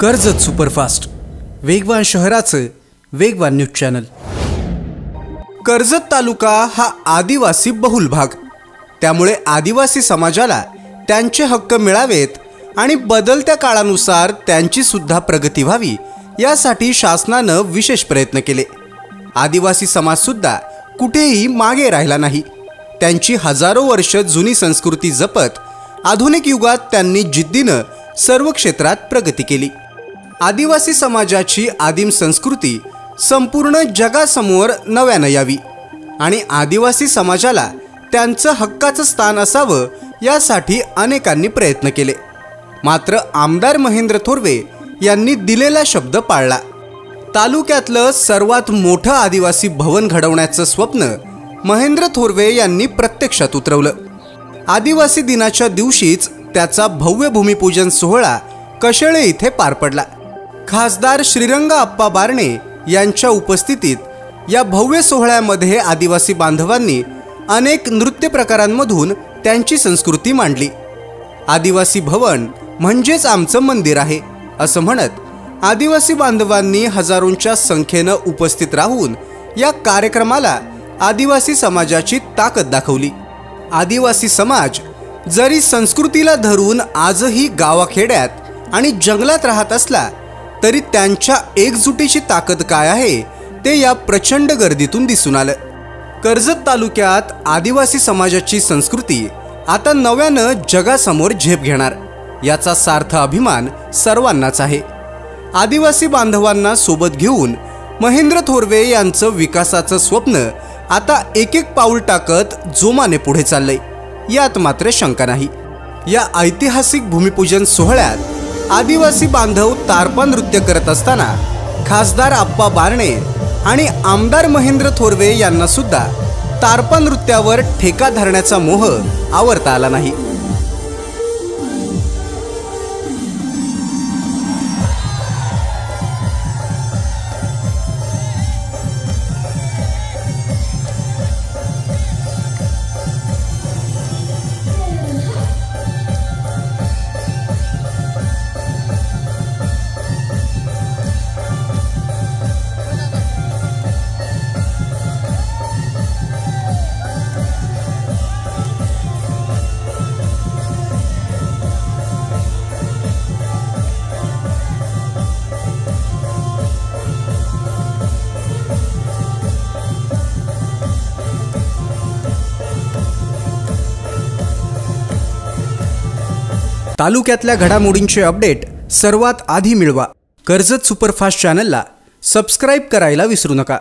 Karjat superfast वेगवान शहराचं वेगवान न्यूज चॅनल। कर्जत तालुका हा आदिवासी बहुल भाग, त्यामुळे आदिवासी समाजाला त्यांचे हक्क मिळावेत आणि बदलत्या काळानुसार त्यांची सुद्धा प्रगती व्हावी यासाठी शासनाने विशेष प्रयत्न केले। आदिवासी समाज सुद्धा कुठेही मागे राहिला नाही। त्यांची हजारो वर्ष जुनी संस्कृती जपत आधुनिक युगात त्यांनी जिद्दीने सर्व क्षेत्रात प्रगती केली। आदिवासी समाजाची आदिम संस्कृती संपूर्ण जगासमोर नव्याने यावी आणि आदिवासी समाजाला त्यांचं हक्काचं स्थान असावं यासाठी अनेकांनी प्रयत्न केले। मात्र आमदार महेंद्र थोरवे यांनी दिलेला शब्द पाळला। तालुक्यातलं सर्वात मोठं आदिवासी भवन घडवण्याचं स्वप्न महेंद्र थोरवे यांनी प्रत्यक्षात उतरवलं। आदिवासी दिनाच्या दिवशीच त्याचा भव्य भूमिपूजन सोहळा कशेळे इथे पार पडला। खासदार श्रीरंग आप्पा बारणे यांच्या उपस्थितीत या भव्य सोहळ्यामध्ये आदिवासी बांधवांनी अनेक नृत्य प्रकारांमधून त्यांची संस्कृती मांडली। आदिवासी भवन म्हणजेच आमचं मंदिर आहे असं म्हणत आदिवासी बांधवांनी हजारोंच्या संख्येने उपस्थित राहून या कार्यक्रमाला आदिवासी समाजाची ताकद दाखवली। आदिवासी समाज जरी संस्कृतीला धरून आजही गावाखेड्यात आणि जंगलात राहत असला तरी त्यांच्या एकजुटीची ताकद काय आहे ते या प्रचंड गर्दीतून दिसून आलं। कर्जत तालुक्यात आदिवासी समाजाची संस्कृती आता नव्यानं जगासमोर झेप घेणार याचा सार्थ अभिमान सर्वांनाच आहे। आदिवासी बांधवांना सोबत घेऊन महेंद्र थोरवे यांचं विकासाचं स्वप्न आता एक एक पाऊल टाकत जोमाने पुढे चाललंय यात मात्र शंका नाही। या ऐतिहासिक भूमिपूजन सोहळ्यात आदिवासी बांधव तारपा नृत्य करत असताना खासदार आप्पा बारणे आणि आमदार महेंद्र थोरवे यांना सुद्धा तारपा नृत्यावर ठेका धरण्याचा मोह आवरता आला नाही। तालुक्यातल्या घडामोडींचे अपडेट सर्वात आधी मिळवा। कर्जत सुपरफास्ट चॅनलला सबस्क्राइब करायला विसरू नका।